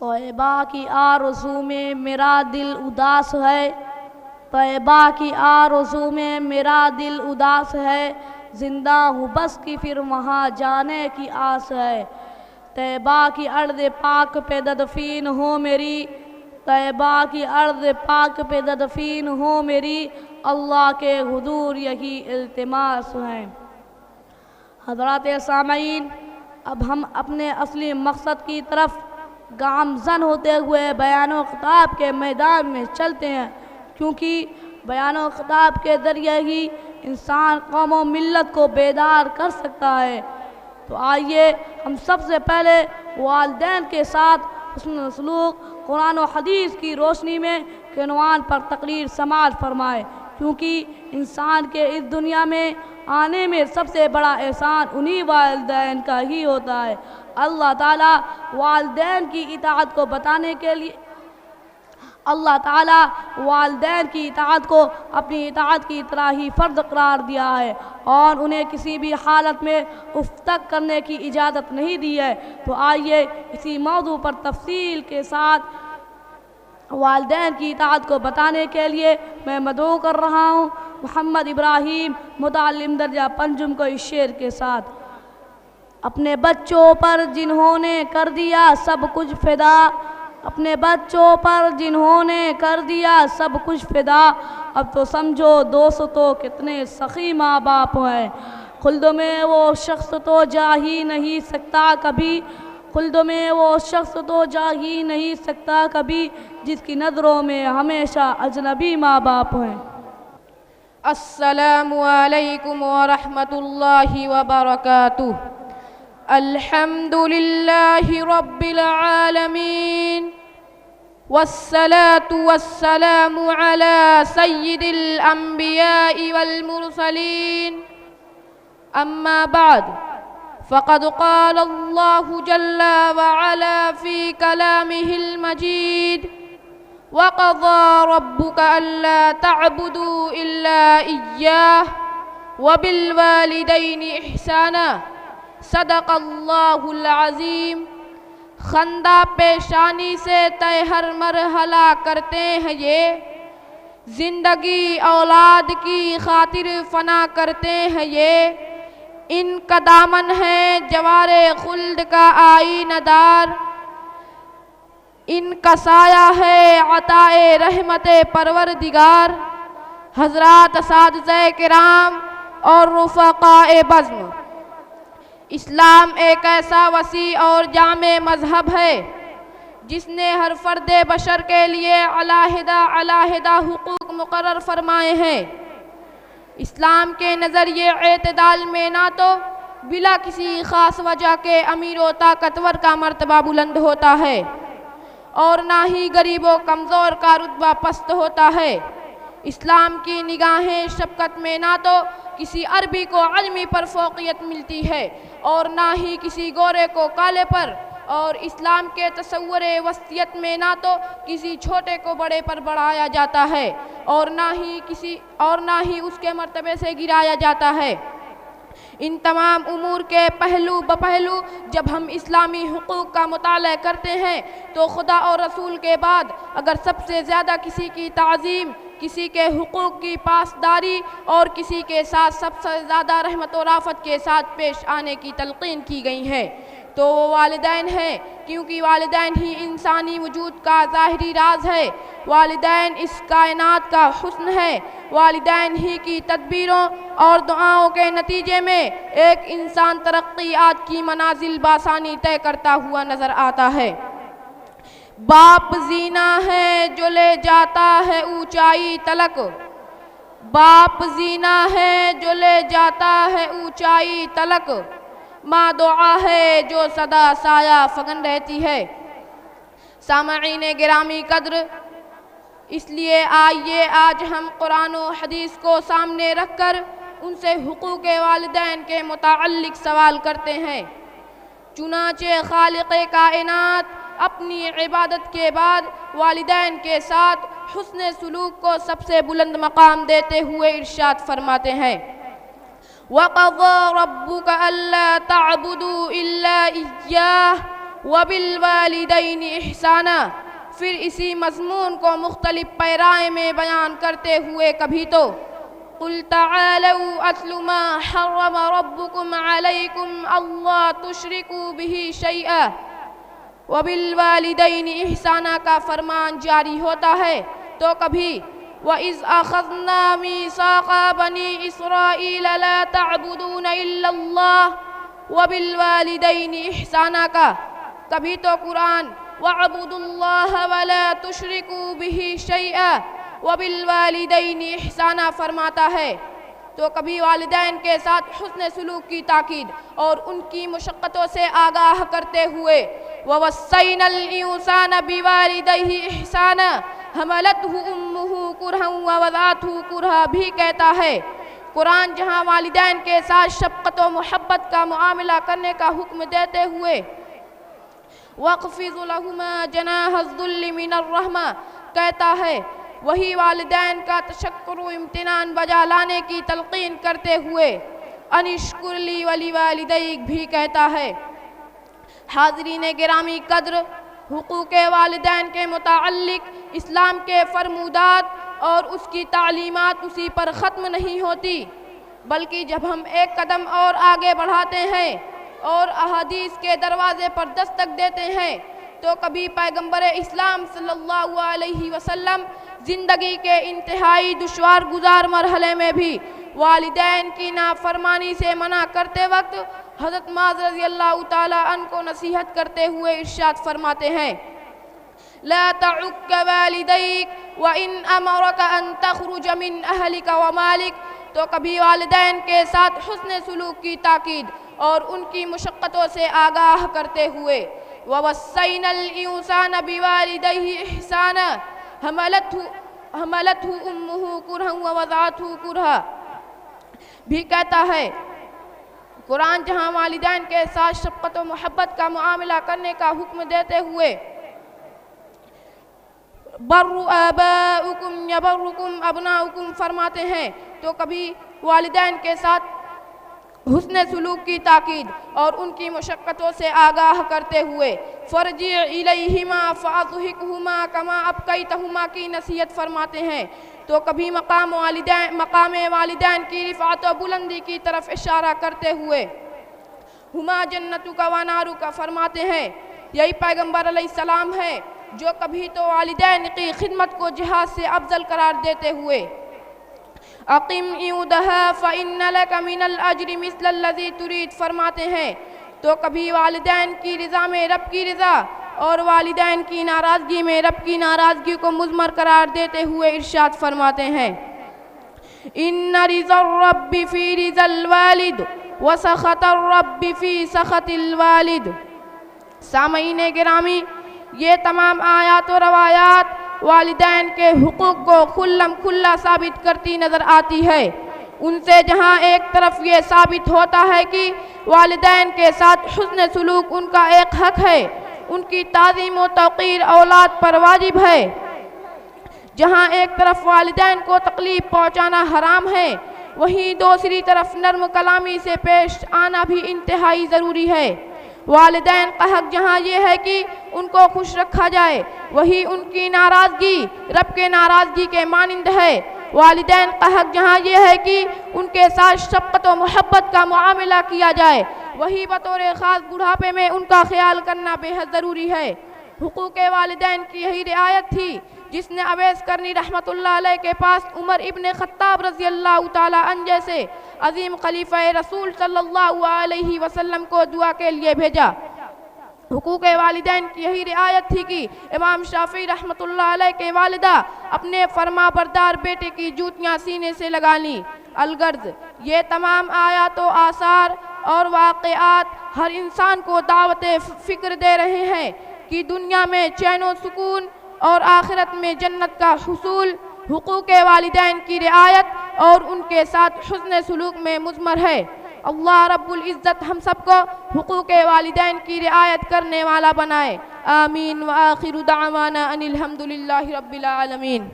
طیبہ کی آرزو میں میرا دل اداس ہے، طیبہ کی آرزو میں میرا دل اداس ہے، زندہ ہوں بس کی پھر وہاں جانے کی آس ہے۔ طیبہ کی ارض پاک پہ تدفین ہو میری، طیبہ کی ارض پاک پہ تدفین ہو میری، اللہ کے حضور یہی التماس ہے۔ حضرات سامعین، اب ہم اپنے اصلی مقصد کی طرف گامزن ہوتے ہوئے بیان و خطاب کے میدان میں چلتے ہیں، کیونکہ بیان و خطاب کے ذریعے ہی انسان قوم و ملت کو بیدار کر سکتا ہے۔ تو آئیے ہم سب سے پہلے والدین کے ساتھ حسن سلوک قرآن و حدیث کی روشنی میں کے عنوان پر تقریر سماعت فرمائے، کیونکہ انسان کے اس دنیا میں آنے میں سب سے بڑا احسان انہی والدین کا ہی ہوتا ہے۔ اللہ تعالیٰ والدین کی اطاعت کو بتانے کے لیے اللہ تعالیٰ والدین کی اطاعت کو اپنی اطاعت کی طرح ہی فرض قرار دیا ہے، اور انہیں کسی بھی حالت میں اف تک کرنے کی اجازت نہیں دی ہے۔ تو آئیے اسی موضوع پر تفصیل کے ساتھ والدین کی اطاعت کو بتانے کے لیے میں مدعو کر رہا ہوں محمد ابراہیم متعلم درجہ پنجم کو اس شعر کے ساتھ۔ اپنے بچوں پر جنہوں نے کر دیا سب کچھ فدا، اپنے بچوں پر جنہوں نے کر دیا سب کچھ فدا، اب تو سمجھو دوستو کتنے سخی ماں باپ ہیں۔ خلد میں وہ شخص تو جا ہی نہیں سکتا کبھی، خلد میں وہ شخص تو جا ہی نہیں سکتا کبھی، جس کی نظروں میں ہمیشہ اجنبی ماں باپ ہیں۔ السلام علیکم ورحمۃ اللہ وبرکاتہ۔ الحمد للہ رب العالمین، والصلاة والسلام على سید الانبیاء والمرسلین، اما بعد فقد قال اللہ جل وعلا فی کلامہ المجید، وَقَضَى رَبُّكَ أَلَّا تَعْبُدُوا إِلَّا إِيَّاهُ وَبِالْوَالِدَيْنِ إِحْسَانًا، صدق اللہ العظیم۔ خندہ پیشانی سے طے ہر مرحلہ کرتے ہیں یہ، زندگی اولاد کی خاطر فنا کرتے ہیں یہ، ان کا دامن ہے جوار خلد کا آئینہ دار، ان کا سایہ ہے عطائے رحمت پروردگار۔ حضرات اساتذہ کرام اور رفقائے بزم، اسلام ایک ایسا وسیع اور جامع مذہب ہے جس نے ہر فرد بشر کے لیے علیحدہ حقوق مقرر فرمائے ہیں۔ اسلام کے نظریے اعتدال میں نہ تو بلا کسی خاص وجہ کے امیر و طاقتور کا مرتبہ بلند ہوتا ہے، اور نہ ہی غریب و کمزور کا رتبہ پست ہوتا ہے۔ اسلام کی نگاہیں شفقت میں نہ تو کسی عربی کو عجمی پر فوقیت ملتی ہے، اور نہ ہی کسی گورے کو کالے پر، اور اسلام کے تصور وسطیت میں نہ تو کسی چھوٹے کو بڑے پر بڑھایا جاتا ہے، اور نہ ہی اس کے مرتبے سے گرایا جاتا ہے۔ ان تمام امور کے پہلو بپہلو جب ہم اسلامی حقوق کا مطالعہ کرتے ہیں تو خدا اور رسول کے بعد اگر سب سے زیادہ کسی کی تعظیم، کسی کے حقوق کی پاسداری اور کسی کے ساتھ سب سے زیادہ رحمت و رافت کے ساتھ پیش آنے کی تلقین کی گئی ہے تو وہ والدین ہیں، کیونکہ والدین ہی انسانی وجود کا ظاہری راز ہے، والدین اس کائنات کا حسن ہے، والدین ہی کی تدبیروں اور دعاؤں کے نتیجے میں ایک انسان ترقیات کی منازل بآسانی طے کرتا ہوا نظر آتا ہے۔ باپ زینہ ہے جو لے جاتا ہے اونچائی تلک، باپ زینہ ہے جو لے جاتا ہے اونچائی تلک، ماں دعا ہے جو سدا سایہ فگن رہتی ہے۔ سامعین گرامی قدر، اس لیے آئیے آج ہم قرآن و حدیث کو سامنے رکھ کر ان سے حقوق والدین کے متعلق سوال کرتے ہیں۔ چنانچہ خالق کائنات اپنی عبادت کے بعد والدین کے ساتھ حسن سلوک کو سب سے بلند مقام دیتے ہوئے ارشاد فرماتے ہیں، وَقَضَى رَبُّكَ أَلَّا تَعْبُدُوا إِلَّا إِيَّاهُ وبالوالدین احسانا۔ پھر اسی مضمون کو مختلف پیرائے میں بیان کرتے ہوئے کبھی تو قل تعالوا اتل ما حرم ربکم علیکم اللہ تشرکوا بہ شیئا، وبالوالدین احسانا کا فرمان جاری ہوتا ہے تو کبھی وَإِذْ أَخَذْنَا مِيثَاقَ بَنِي إِسْرَائِيلَ لَا تَعْبُدُونَ إِلَّا اللَّهَ وَبِالْوَالِدَيْنِ إِحْسَانًا کا کبھی تو قرآن وَاعْبُدُوا اللَّهَ وَلَا تُشْرِكُوا بِهِ شَيْئًا وَبِالْوَالِدَيْنِ إِحْسَانًا فرماتا ہے تو کبھی والدین کے ساتھ حسن سلوک کی تاکید اور ان کی مشقتوں سے آگاہ کرتے ہوئے وَوَصَّيْنَا الْإِنسَانَ بِوَالِدَيْهِ إِحْسَانًا حملته امه کرہا ووضعته کرہا بھی کہتا ہے۔ قرآن جہاں والدین کے ساتھ شفقت و محبت کا معاملہ کرنے کا حکم دیتے ہوئے وَاخْفِضْ لَهُمَا جَنَاحَ الذُّلِّ مِنَ الرَّحْمَةِ کہتا ہے، وہی والدین کا تشکر و امتنان بجا لانے کی تلقین کرتے ہوئے ان اشکر لی وَلِوَالِدَيْكَ بھی کہتا ہے۔ حاضرین گرامی قدر، حقوق والدین کے متعلق اسلام کے فرمودات اور اس کی تعلیمات اسی پر ختم نہیں ہوتی، بلکہ جب ہم ایک قدم اور آگے بڑھاتے ہیں اور احادیث کے دروازے پر دستک دیتے ہیں تو کبھی پیغمبر اسلام صلی اللہ علیہ وسلم زندگی کے انتہائی دشوار گزار مرحلے میں بھی والدین کی نافرمانی سے منع کرتے وقت حضرت معاذ رضی اللہ تعالیٰ عنہ کو نصیحت کرتے ہوئے ارشاد فرماتے ہیں لا تعق والدیک وَإِنْ أَمَرَكَ أَن تَخْرُجَ مِنْ أَهْلِكَ وَمَالِكَ تو کبھی والدین کے ساتھ حسن سلوک کی تاکید اور ان کی مشقتوں سے آگاہ کرتے ہوئے وَوَصَّيْنَا الْإِنسَانَ بِوَالِدَيْهِ إِحْسَانًا حملته أمه کرہا ووضعته کرہا بھی کہتا ہے۔ قرآن جہاں والدین کے ساتھ شفقت و محبت کا معاملہ کرنے کا حکم دیتے ہوئے بر آباؤکم یبرکم ابناؤکم فرماتے ہیں تو کبھی والدین کے ساتھ حسن سلوک کی تاکید اور ان کی مشقتوں سے آگاہ کرتے ہوئے فرجع الیہما فاضحکہما کما ابقیتہما کی نصیحت فرماتے ہیں تو کبھی مقام والدین کی رفعت و بلندی کی طرف اشارہ کرتے ہوئے ہما جنتک و نارک فرماتے ہیں۔ یہی پیغمبر علیہ السلام ہے جو کبھی تو والدین کی خدمت کو جہاد سے افضل قرار دیتے ہوئے اقم عودها فإن لك من الأجر مثل الذي تريد فرماتے ہیں تو کبھی والدین کی رضا میں رب کی رضا اور والدین کی ناراضگی میں رب کی ناراضگی کو مضمر قرار دیتے ہوئے ارشاد فرماتے ہیں ان رضا الرب فی رضا الوالد وسخط الرب فی سخط الوالد۔ سامعین گرامی، یہ تمام آیات و روایات والدین کے حقوق کو کھلم کھلا ثابت کرتی نظر آتی ہے۔ ان سے جہاں ایک طرف یہ ثابت ہوتا ہے کہ والدین کے ساتھ حسن سلوک ان کا ایک حق ہے، ان کی تعظیم و توقیر اولاد پر واجب ہے، جہاں ایک طرف والدین کو تکلیف پہنچانا حرام ہے، وہیں دوسری طرف نرم کلامی سے پیش آنا بھی انتہائی ضروری ہے۔ والدین کا حق جہاں یہ ہے کہ ان کو خوش رکھا جائے، وہی ان کی ناراضگی رب کے ناراضگی کے مانند ہے۔ والدین کا حق جہاں یہ ہے کہ ان کے ساتھ شفقت و محبت کا معاملہ کیا جائے، وہی بطور خاص بڑھاپے میں ان کا خیال کرنا بے حد ضروری ہے۔ حقوق والدین کی یہی رعایت تھی جس نے اویس کرنی رحمت اللہ علیہ کے پاس عمر ابن خطاب رضی اللہ تعالی عنہ جیسے عظیم خلیفہ رسول صلی اللہ علیہ وسلم کو دعا کے لیے بھیجا۔ حقوق والدین کی یہی رعایت تھی کہ امام شافعی رحمت اللہ علیہ کے والدہ اپنے فرما بردار بیٹے کی جوتیاں سینے سے لگا لیں۔ الغرض یہ تمام آیات و آثار اور واقعات ہر انسان کو دعوت فکر دے رہے ہیں کہ دنیا میں چین و سکون اور آخرت میں جنت کا حصول حقوق والدین کی رعایت اور ان کے ساتھ حسن سلوک میں مضمر ہے۔ اللہ رب العزت ہم سب کو حقوق والدین کی رعایت کرنے والا بنائے، آمین۔ وآخر دعوانا ان الحمدللہ رب العالمین۔